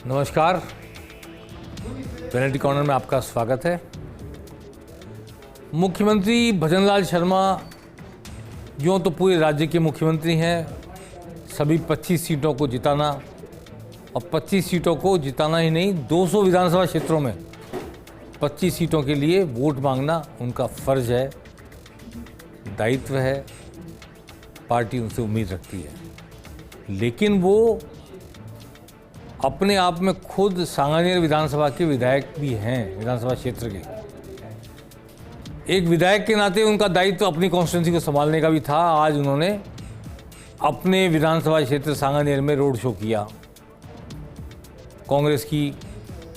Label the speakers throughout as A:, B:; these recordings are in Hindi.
A: नमस्कार, पेनल्टी कॉर्नर में आपका स्वागत है। मुख्यमंत्री भजनलाल शर्मा यूँ तो पूरे राज्य के मुख्यमंत्री हैं। सभी 25 सीटों को जिताना, और 25 सीटों को जिताना ही नहीं, 200 विधानसभा क्षेत्रों में 25 सीटों के लिए वोट मांगना उनका फर्ज है, दायित्व है। पार्टी उनसे उम्मीद रखती है, लेकिन वो अपने आप में खुद सांगानेर विधानसभा के विधायक भी हैं। विधानसभा क्षेत्र के एक विधायक के नाते उनका दायित्व अपनी कॉन्स्टिट्यूंसी को संभालने का भी था। आज उन्होंने अपने विधानसभा क्षेत्र सांगानेर में रोड शो किया। कांग्रेस की,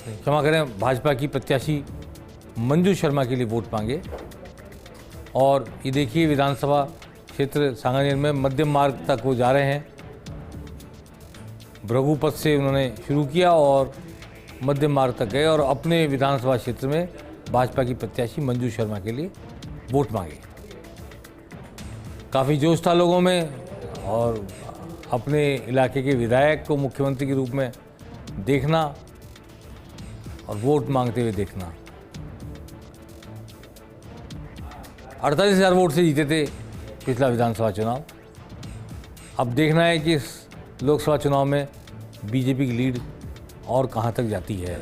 A: क्षमा करें, भाजपा की प्रत्याशी मंजू शर्मा के लिए वोट मांगे। और ये देखिए, विधानसभा क्षेत्र सांगानेर में मध्यम मार्ग तक वो जा रहे हैं। भृगुपथ से उन्होंने शुरू किया और मध्यम मार्ग तक गए और अपने विधानसभा क्षेत्र में भाजपा की प्रत्याशी मंजू शर्मा के लिए वोट मांगे। काफ़ी जोश था लोगों में, और अपने इलाके के विधायक को मुख्यमंत्री के रूप में देखना और वोट मांगते हुए देखना। 48,000 वोट से जीते थे पिछला विधानसभा चुनाव। अब देखना है कि इस लोकसभा चुनाव में बीजेपी की लीड और कहां तक जाती है,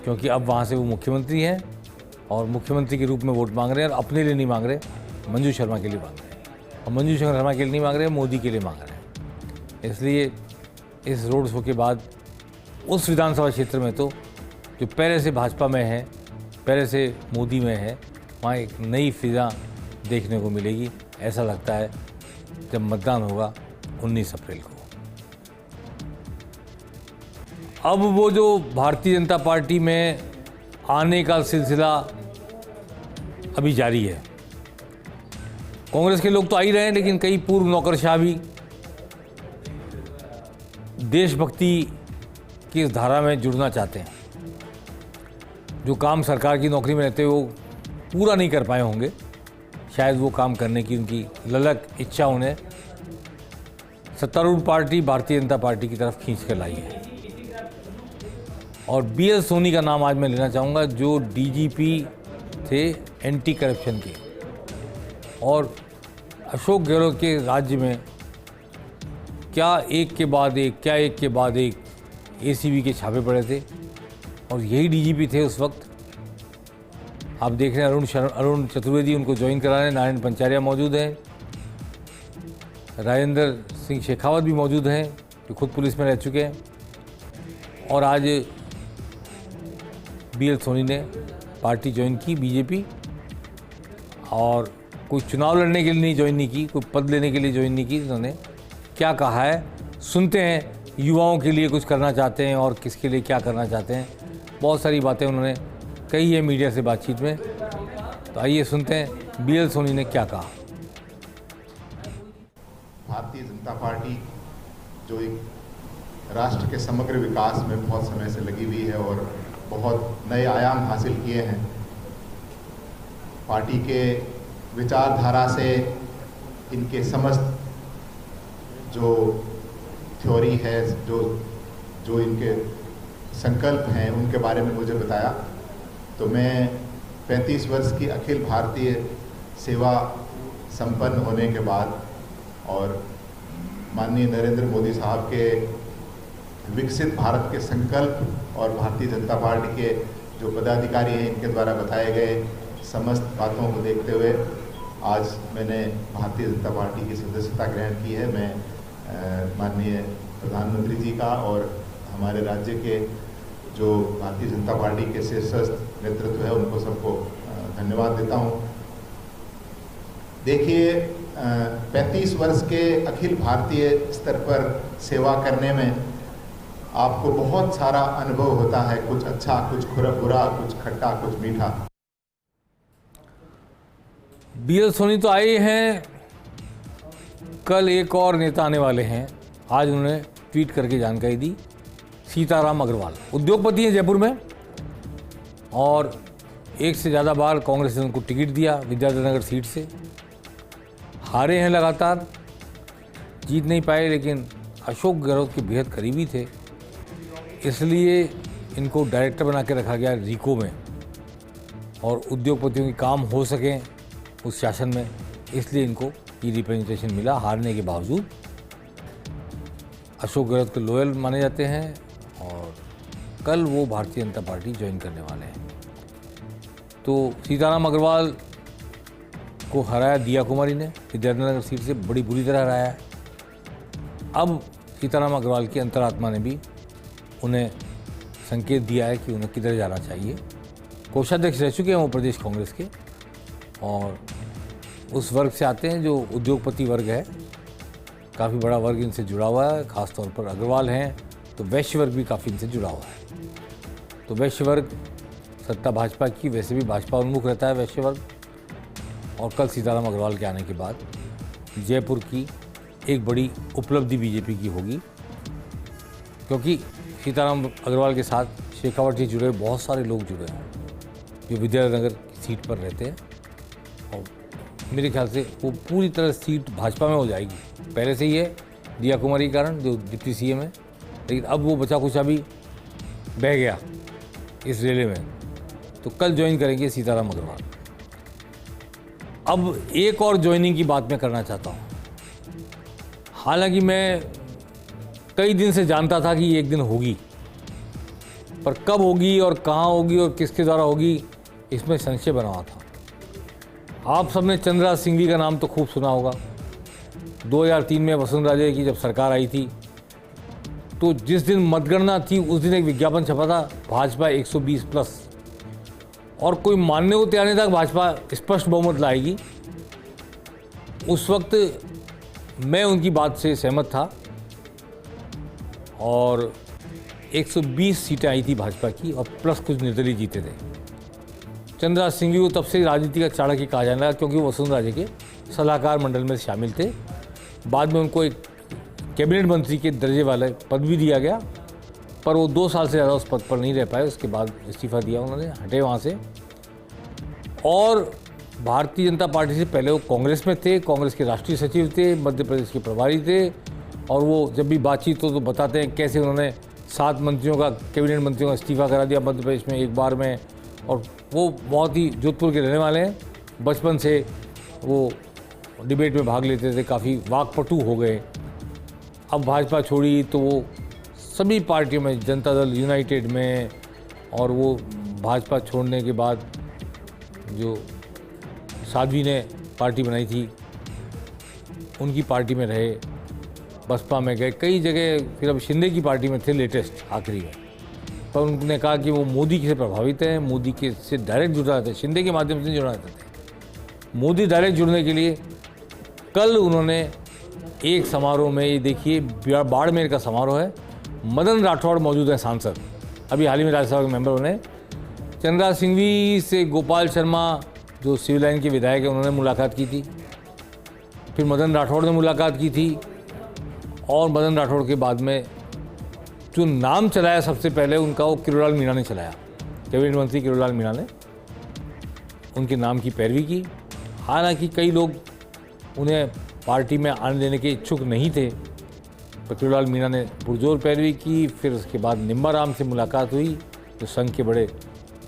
A: क्योंकि अब वहां से वो मुख्यमंत्री हैं और मुख्यमंत्री के रूप में वोट मांग रहे हैं। और अपने लिए नहीं मांग रहे, मंजू शर्मा के लिए मांग रहे हैं। और मंजू शर्मा के लिए नहीं मांग रहे, मोदी के लिए मांग रहे हैं। इसलिए इस रोड शो के बाद उस विधानसभा क्षेत्र में तो जो पहले से भाजपा में है, पहले से मोदी में है, वहाँ एक नई फिजा देखने को मिलेगी। ऐसा लगता है जब मतदान होगा 19 अप्रैल को। अब वो जो भारतीय जनता पार्टी में आने का सिलसिला अभी जारी है। कांग्रेस के लोग तो आ ही रहे हैं, लेकिन कई पूर्व नौकरशाह भी देशभक्ति की इस धारा में जुड़ना चाहते हैं। जो काम सरकार की नौकरी में रहते हुए वो पूरा नहीं कर पाए होंगे, शायद वो काम करने की उनकी ललक इच्छा उन्हें सत्तारूढ़ पार्टी भारतीय जनता पार्टी की तरफ खींच कर लाई है। और BL सोनी का नाम आज मैं लेना चाहूँगा, जो DGP थे एंटी करप्शन के, और अशोक गहलोत के राज्य में क्या एक के बाद एक ACB के छापे पड़े थे, और यही DGP थे उस वक्त। आप देख रहे हैं अरुण चतुर्वेदी उनको ज्वाइन करा रहे हैं, नारायण पंचारिया मौजूद हैं, राजेंद्र सिंह शेखावत भी मौजूद हैं जो खुद पुलिस में रह चुके हैं। और आज BL सोनी ने पार्टी ज्वाइन की, बीजेपी, और कोई चुनाव लड़ने के लिए नहीं ज्वाइन नहीं की, कोई पद लेने के लिए ज्वाइन नहीं की। उन्होंने क्या कहा है सुनते हैं। युवाओं के लिए कुछ करना चाहते हैं और किसके लिए क्या करना चाहते हैं, बहुत सारी बातें उन्होंने कही है मीडिया से बातचीत में। तो आइए सुनते हैं BL सोनी ने क्या कहा।
B: भारतीय जनता पार्टी जो एक राष्ट्र के समग्र विकास में बहुत समय से लगी हुई है और बहुत नए आयाम हासिल किए हैं। पार्टी के विचारधारा से इनके समस्त जो थ्योरी है, जो इनके संकल्प हैं, उनके बारे में मुझे बताया। तो मैं 35 वर्ष की अखिल भारतीय सेवा संपन्न होने के बाद और माननीय नरेंद्र मोदी साहब के विकसित भारत के संकल्प और भारतीय जनता पार्टी के जो पदाधिकारी हैं, इनके द्वारा बताए गए समस्त बातों को देखते हुए आज मैंने भारतीय जनता पार्टी की सदस्यता ग्रहण की है। मैं माननीय प्रधानमंत्री जी का और हमारे राज्य के जो भारतीय जनता पार्टी के शीर्षस्थ नेतृत्व है, उनको सबको धन्यवाद देता हूँ। देखिए, 35 वर्ष के अखिल भारतीय स्तर पर सेवा करने में आपको बहुत सारा अनुभव होता है, कुछ अच्छा, कुछ बुरा, कुछ खट्टा, कुछ मीठा।
A: BL सोनी तो आए हैं, कल एक और नेता आने वाले हैं। आज उन्होंने ट्वीट करके जानकारी दी। सीताराम अग्रवाल उद्योगपति हैं जयपुर में, और एक से ज़्यादा बार कांग्रेस ने उनको टिकट दिया विद्याधर सीट से। हारे हैं लगातार, जीत नहीं पाए, लेकिन अशोक गहलोत के बेहद करीबी थे। इसलिए इनको डायरेक्टर बना के रखा गया रीको में, और उद्योगपतियों के काम हो सकें उस शासन में, इसलिए इनको ये रिप्रेजेंटेशन मिला हारने के बावजूद। अशोक गहलोत को लॉयल माने जाते हैं और कल वो भारतीय जनता पार्टी ज्वाइन करने वाले हैं। तो सीताराम अग्रवाल को हराया दिया कुमारी ने विद्यार्थीनगर सीट से, बड़ी बुरी तरह हराया है। अब सीताराम अग्रवाल की अंतरात्मा ने भी उन्हें संकेत दिया है कि उन्हें किधर जाना चाहिए। कोषाध्यक्ष रह चुके हैं वो प्रदेश कांग्रेस के, और उस वर्ग से आते हैं जो उद्योगपति वर्ग है, काफ़ी बड़ा वर्ग इनसे जुड़ा हुआ है। ख़ासतौर पर अग्रवाल हैं तो वैश्य वर्ग भी काफ़ी इनसे जुड़ा हुआ है। तो वैश्य वर्ग सत्ता भाजपा की, वैसे भी भाजपा उन्मुख रहता है वैश्य वर्ग, और कल सीताराम अग्रवाल के आने के बाद जयपुर की एक बड़ी उपलब्धि बीजेपी की होगी, क्योंकि सीताराम अग्रवाल के साथ शेखावत जी जुड़े, बहुत सारे लोग जुड़े हैं जो विद्यानगर की सीट पर रहते हैं, और मेरे ख्याल से वो पूरी तरह सीट भाजपा में हो जाएगी। पहले से ही है दिया कुमारी के कारण, जो डिप्टी सीएम है, लेकिन अब वो बचा कुचा भी बह गया इस रेले में, तो कल ज्वाइन करेंगे सीताराम अग्रवाल। अब एक और ज्वाइनिंग की बात मैं करना चाहता हूँ। हालांकि मैं कई दिन से जानता था कि ये एक दिन होगी, पर कब होगी और कहाँ होगी और किसके द्वारा होगी, इसमें संशय बना हुआ था। आप सबने चंद्रा सिंघवी का नाम तो खूब सुना होगा। 2003 में वसुंधरा की जब सरकार आई थी, तो जिस दिन मतगणना थी उस दिन एक विज्ञापन छपा था, भाजपा 120 प्लस, और कोई मानने को तैयार नहीं था कि भाजपा स्पष्ट बहुमत लाएगी। उस वक्त मैं उनकी बात से सहमत था, और 120 सीटें आई थी भाजपा की, और प्लस कुछ निर्दलीय जीते थे। चंद्रा सिंघवी को तब से राजनीति का चाणक्य कहा जाने लगा, क्योंकि वो वसुंधरा जी के सलाहकार मंडल में शामिल थे। बाद में उनको एक कैबिनेट मंत्री के दर्जे वाला पद भी दिया गया, पर वो 2 साल से ज़्यादा उस पद पर नहीं रह पाए। उसके बाद इस्तीफा दिया उन्होंने, हटे वहाँ से, और भारतीय जनता पार्टी से पहले वो कांग्रेस में थे, कांग्रेस के राष्ट्रीय सचिव थे, मध्य प्रदेश के प्रभारी थे, और वो जब भी बातचीत हो तो बताते हैं कैसे उन्होंने 7 मंत्रियों का, कैबिनेट मंत्रियों का इस्तीफा करा दिया मध्य प्रदेश में एक बार में। और वो बहुत ही जोधपुर के रहने वाले हैं, बचपन से वो डिबेट में भाग लेते थे, काफ़ी वाकपटु हो गए। अब भाजपा छोड़ी तो वो सभी पार्टियों में, जनता दल यूनाइटेड में, और वो भाजपा छोड़ने के बाद जो साध्वी ने पार्टी बनाई थी उनकी पार्टी में रहे, बसपा में गए, कई जगह, फिर अब शिंदे की पार्टी में थे लेटेस्ट आखिरी में। पर उन्होंने कहा कि वो मोदी से प्रभावित हैं, मोदी के से डायरेक्ट जुड़ रहे थे, शिंदे के माध्यम से जुड़ा रहते थे। मोदी डायरेक्ट जुड़ने के लिए कल उन्होंने एक समारोह में, ये देखिए बाड़मेर का समारोह है, मदन राठौड़ मौजूद है सांसद, अभी हाल ही में राज्यसभा के मेंबर बने। चंद्रा सिंघवी से गोपाल शर्मा जो सिविल लाइन के विधायक हैं उन्होंने मुलाकात की थी, फिर मदन राठौड़ ने मुलाकात की थी, और मदन राठौड़ के बाद में जो नाम चलाया सबसे पहले उनका, वो किरोड़लाल मीणा ने चलाया, कैबिनेट मंत्री किरोड़लाल मीणा ने उनके नाम की पैरवी की। हालांकि कई लोग उन्हें पार्टी में आने देने के इच्छुक नहीं थे, पर किरोड़लाल मीणा ने पुरजोर पैरवी की। फिर उसके बाद निम्बाराम से मुलाकात हुई, जो संघ के बड़े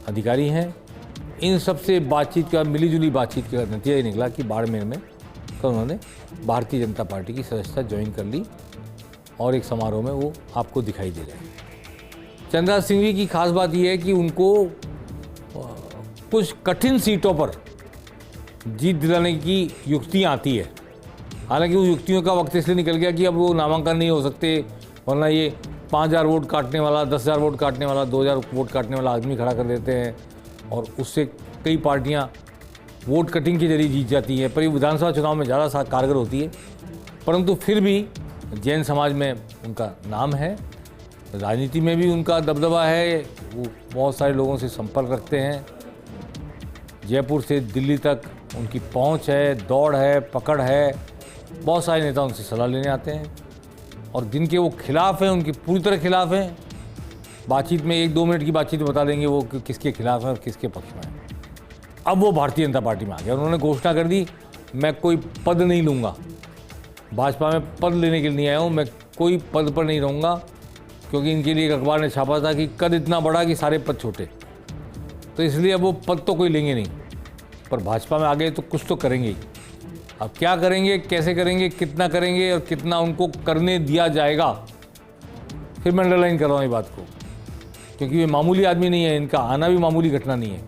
A: अधिकारी हैं। इन सब से बातचीत का, मिलीजुली बातचीत का नतीजा ये निकला कि बाड़मेर में कल उन्होंने भारतीय जनता पार्टी की सदस्यता ज्वाइन कर ली, और एक समारोह में वो आपको दिखाई दे रहे हैं। चंद्रा सिंघवी की खास बात यह है कि उनको कुछ कठिन सीटों पर जीत दिलाने की युक्तियाँ आती है। हालांकि उन युक्तियों का वक्त इसलिए निकल गया कि अब वो नामांकन नहीं हो सकते, वरना ये 5,000 वोट काटने वाला, 10,000 वोट काटने वाला, 2,000 वोट काटने वाला आदमी खड़ा कर देते हैं, और उससे कई पार्टियां वोट कटिंग के जरिए जीत जाती हैं। पर ये विधानसभा चुनाव में ज़्यादा कारगर होती है। परंतु फिर भी जैन समाज में उनका नाम है, राजनीति में भी उनका दबदबा है, वो बहुत सारे लोगों से संपर्क रखते हैं। जयपुर से दिल्ली तक उनकी पहुंच है, दौड़ है, पकड़ है, बहुत सारे नेता उनसे सलाह लेने आते हैं, और जिनके वो खिलाफ हैं, उनके पूरी तरह खिलाफ हैं। बातचीत में 1-2 मिनट की बातचीत में बता देंगे वो कि किसके खिलाफ है और किसके पक्ष में है। अब वो भारतीय जनता पार्टी में आ गया, उन्होंने घोषणा कर दी, मैं कोई पद नहीं लूँगा, भाजपा में पद लेने के लिए नहीं आया हूँ, मैं कोई पद पर नहीं रहूँगा, क्योंकि इनके लिए एक अखबार ने छापा था कि कद इतना बड़ा कि सारे पद छोटे, तो इसलिए अब वो पद तो कोई लेंगे नहीं, पर भाजपा में आ गए तो कुछ तो करेंगे ही। अब क्या करेंगे, कैसे करेंगे, कितना करेंगे और कितना उनको करने दिया जाएगा, फिर मैं अंडरलाइन कर रहा हूँ ये बात को, क्योंकि ये मामूली आदमी नहीं है, इनका आना भी मामूली घटना नहीं है।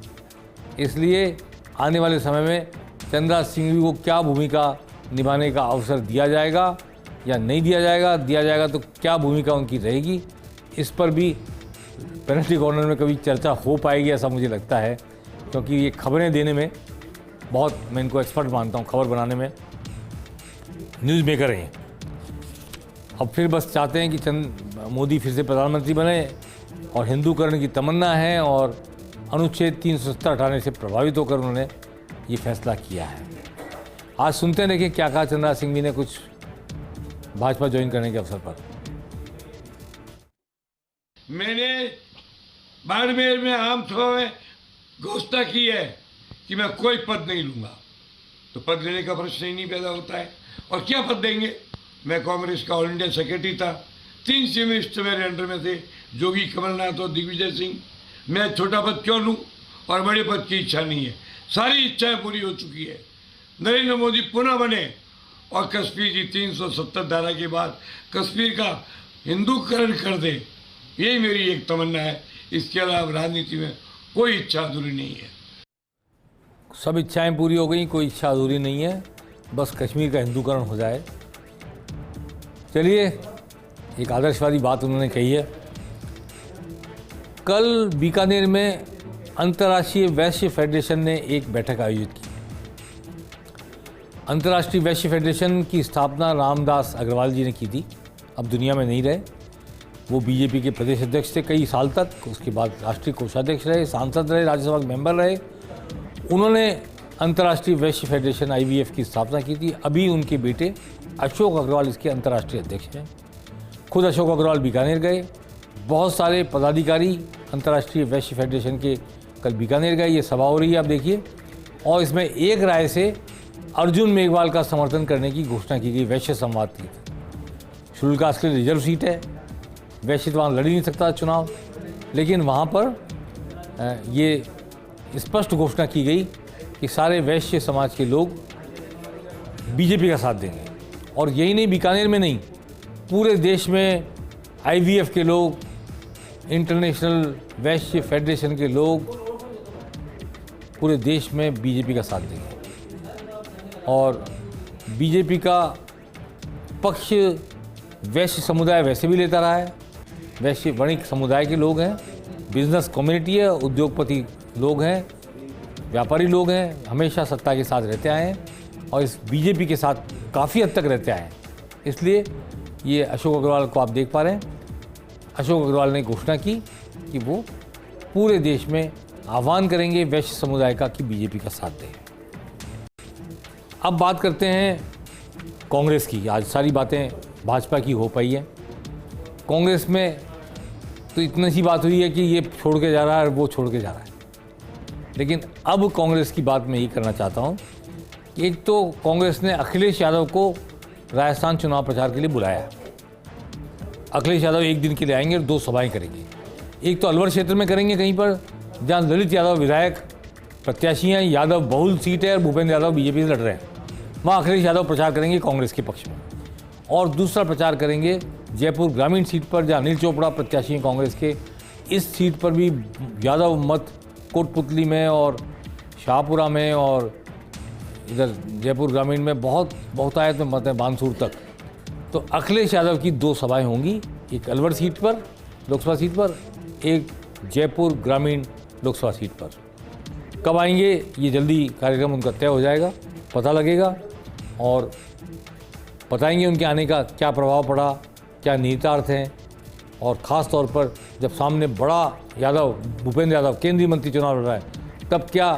A: इसलिए आने वाले समय में चंद्रराज सिंह को क्या भूमिका निभाने का अवसर दिया जाएगा या नहीं दिया जाएगा तो क्या भूमिका उनकी रहेगी, इस पर भी पेनल्टी कॉर्नर में कभी चर्चा हो पाएगी ऐसा मुझे लगता है, क्योंकि ये खबरें देने में बहुत, मैं इनको एक्सपर्ट मानता हूँ, खबर बनाने में न्यूज़ मेकर हैं। अब फिर बस चाहते हैं कि मोदी फिर से प्रधानमंत्री बने, और हिंदूकरण की तमन्ना है, और अनुच्छेद 370 हटाने से प्रभावित होकर उन्होंने ये फैसला किया है। आज सुनते हैं, देखिए क्या कहा चंद्रराज सिंह जी ने कुछ भाजपा ज्वाइन करने के अवसर पर।
C: मैंने बाड़मेर में आम सभा में घोषणा की है कि मैं कोई पद नहीं लूंगा, तो पद लेने का प्रश्न ही नहीं पैदा होता है। और क्या पद देंगे? मैं कांग्रेस का ऑल इंडिया सेक्रेटरी था, 3 चीफ मिनिस्टर मेरे अंडर में थे, जोगी, कमलनाथ और दिग्विजय सिंह। मैं छोटा पद क्यों लूँ, और बड़े पद की इच्छा नहीं है, सारी इच्छाएं पूरी हो चुकी है। नरेंद्र मोदी पुनः बने और कश्मीर की 370 धारा के बाद कश्मीर का हिंदूकरण कर दे, यही मेरी एक तमन्ना है। इसके अलावा राजनीति में कोई इच्छा अधूरी नहीं है।
A: सब इच्छाएं पूरी हो गई, कोई इच्छा अधूरी नहीं है, बस कश्मीर का हिंदूकरण हो जाए। चलिए, एक आदर्शवादी बात उन्होंने कही है। कल बीकानेर में अंतर्राष्ट्रीय वैश्य फेडरेशन ने एक बैठक आयोजित की। अंतर्राष्ट्रीय वैश्य फेडरेशन की स्थापना रामदास अग्रवाल जी ने की थी, अब दुनिया में नहीं रहे। वो बीजेपी के प्रदेश अध्यक्ष थे कई साल तक, उसके बाद राष्ट्रीय कोषाध्यक्ष रहे, सांसद रहे, राज्यसभा के मेंबर रहे। उन्होंने अंतर्राष्ट्रीय वैश्य फेडरेशन IWF की स्थापना की थी। अभी उनके बेटे अशोक अग्रवाल इसके अंतर्राष्ट्रीय अध्यक्ष हैं। खुद अशोक अग्रवाल बीकानेर गए, बहुत सारे पदाधिकारी अंतर्राष्ट्रीय वैश्य फेडरेशन के कल बीकानेर गए। ये सभा हो रही है, आप देखिए, और इसमें एक राय से अर्जुन मेघवाल का समर्थन करने की घोषणा की गई वैश्य संवाद की। शेड्यूल कास्ट के लिए रिजर्व सीट है, वैश्य तो वहाँ लड़ ही नहीं सकता चुनाव, लेकिन वहाँ पर ये स्पष्ट घोषणा की गई कि सारे वैश्य समाज के लोग बीजेपी का साथ देंगे। और यही नहीं, बीकानेर में नहीं, पूरे देश में IWF के लोग, इंटरनेशनल वैश्य फेडरेशन के लोग पूरे देश में बीजेपी का साथ देंगे। और बीजेपी का पक्ष वैश्य समुदाय वैसे भी लेता रहा है। वैश्य वणिक समुदाय के लोग हैं, बिजनेस कम्युनिटी है, उद्योगपति लोग हैं, व्यापारी लोग हैं, हमेशा सत्ता के साथ रहते आए हैं और इस बीजेपी के साथ काफ़ी हद तक रहते आए हैं। इसलिए ये अशोक अग्रवाल को आप देख पा रहे हैं, अशोक अग्रवाल ने घोषणा की कि वो पूरे देश में आह्वान करेंगे वैश्य समुदाय का कि बीजेपी का साथ दें। अब बात करते हैं कांग्रेस की। आज सारी बातें भाजपा की हो पाई हैं। कांग्रेस में तो इतनी सी बात हुई है कि ये छोड़ के जा रहा है और वो छोड़ के जा रहा है, लेकिन अब कांग्रेस की बात मैं ये करना चाहता हूँ कि एक तो कांग्रेस ने अखिलेश यादव को राजस्थान चुनाव प्रचार के लिए बुलाया है। अखिलेश यादव एक दिन के लिए आएंगे और 2 सभाएं करेंगे। एक तो अलवर क्षेत्र में करेंगे कहीं पर जहाँ ललित यादव विधायक प्रत्याशी हैं, यादव बहुल सीट है और भूपेंद्र यादव बीजेपी से लड़ रहे हैं, वहाँ अखिलेश यादव प्रचार करेंगे कांग्रेस के पक्ष में। और दूसरा प्रचार करेंगे जयपुर ग्रामीण सीट पर जहाँ अनिल चोपड़ा प्रत्याशी हैं कांग्रेस के। इस सीट पर भी यादव मत कोटपुतली में और शाहपुरा में और इधर जयपुर ग्रामीण में बहुतायत में मत है, बानसूर तक। तो अखिलेश यादव की 2 सभाएं होंगी, एक अलवर सीट पर लोकसभा सीट पर, एक जयपुर ग्रामीण लोकसभा सीट पर। कब आएंगे ये जल्दी कार्यक्रम उनका तय हो जाएगा, पता लगेगा और बताएंगे उनके आने का क्या प्रभाव पड़ा, क्या निहितार्थ हैं। और ख़ास तौर पर जब सामने बड़ा यादव, भूपेंद्र यादव केंद्रीय मंत्री चुनाव लड़ रहा है, तब क्या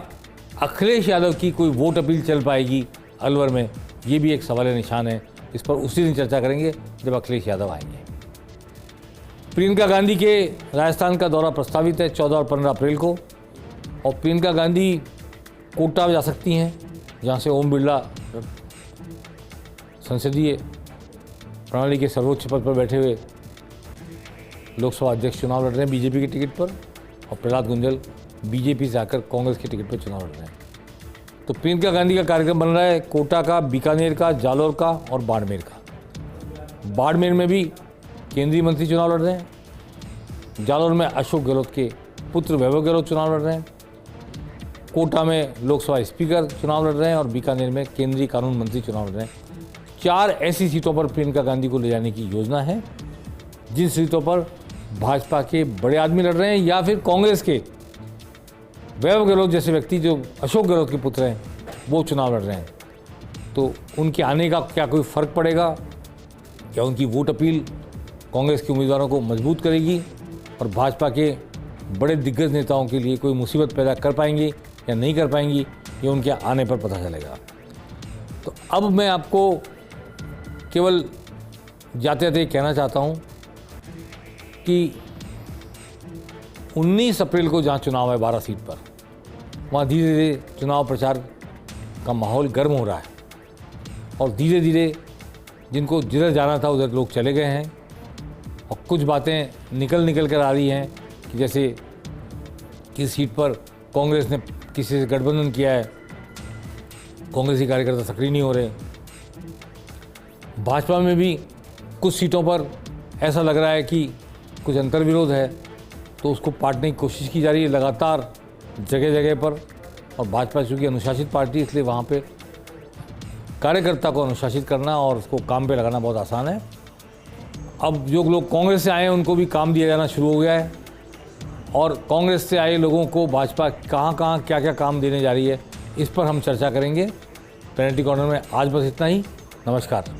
A: अखिलेश यादव की कोई वोट अपील चल पाएगी अलवर में, ये भी एक सवाल निशान है। इस पर उसी दिन चर्चा करेंगे जब अखिलेश यादव आएंगे। प्रियंका गांधी के राजस्थान का दौरा प्रस्तावित है 14 और 15 अप्रैल को, और प्रियंका गांधी कोटा जा सकती हैं जहाँ से ओम बिरला संसदीय प्रणाली के सर्वोच्च पद पर बैठे हुए लोकसभा अध्यक्ष चुनाव लड़ रहे हैं बीजेपी की टिकट पर, और प्रहलाद गुंजल बीजेपी से आकर कांग्रेस की टिकट पर चुनाव लड़ रहे हैं। तो प्रियंका गांधी का कार्यक्रम बन रहा है कोटा का, बीकानेर का, जालौर का और बाड़मेर का। बाड़मेर में भी केंद्रीय मंत्री चुनाव लड़ रहे हैं, जालौर में अशोक गहलोत के पुत्र वैभव गहलोत चुनाव लड़ रहे हैं, कोटा में लोकसभा स्पीकर चुनाव लड़ रहे हैं और बीकानेर में केंद्रीय कानून मंत्री चुनाव लड़ रहे हैं। 4 ऐसी सीटों पर प्रियंका गांधी को ले जाने की योजना है, जिन सीटों पर भाजपा के बड़े आदमी लड़ रहे हैं या फिर कांग्रेस के वैभव गहलोत जैसे व्यक्ति जो अशोक गहलोत के पुत्र हैं वो चुनाव लड़ रहे हैं। तो उनके आने का क्या कोई फ़र्क पड़ेगा? क्या उनकी वोट अपील कांग्रेस के उम्मीदवारों को मजबूत करेगी और भाजपा के बड़े दिग्गज नेताओं के लिए कोई मुसीबत पैदा कर पाएंगी या नहीं कर पाएंगी, ये उनके आने पर पता चलेगा। तो अब मैं आपको केवल जाते जाते कहना चाहता हूँ कि 19 अप्रैल को जहाँ चुनाव है 12 सीट पर, वहाँ धीरे धीरे चुनाव प्रचार का माहौल गर्म हो रहा है और धीरे धीरे जिनको जिधर जाना था उधर लोग चले गए हैं और कुछ बातें निकल कर आ रही हैं कि जैसे किस सीट पर कांग्रेस ने किसी से गठबंधन किया है, कांग्रेसी कार्यकर्ता सक्रिय नहीं हो रहे। भाजपा में भी कुछ सीटों पर ऐसा लग रहा है कि कुछ अंतर्विरोध है, तो उसको पाटने की कोशिश की जा रही है लगातार जगह जगह पर। और भाजपा चूँकि अनुशासित पार्टी, इसलिए वहाँ पे कार्यकर्ता को अनुशासित करना और उसको काम पे लगाना बहुत आसान है। अब जो लोग कांग्रेस से आए हैं उनको भी काम दिया जाना शुरू हो गया है और कांग्रेस से आए लोगों को भाजपा कहाँ क्या क्या काम देने जा रही है, इस पर हम चर्चा करेंगे। पेनल्टी कॉर्नर में आज बस इतना ही। नमस्कार।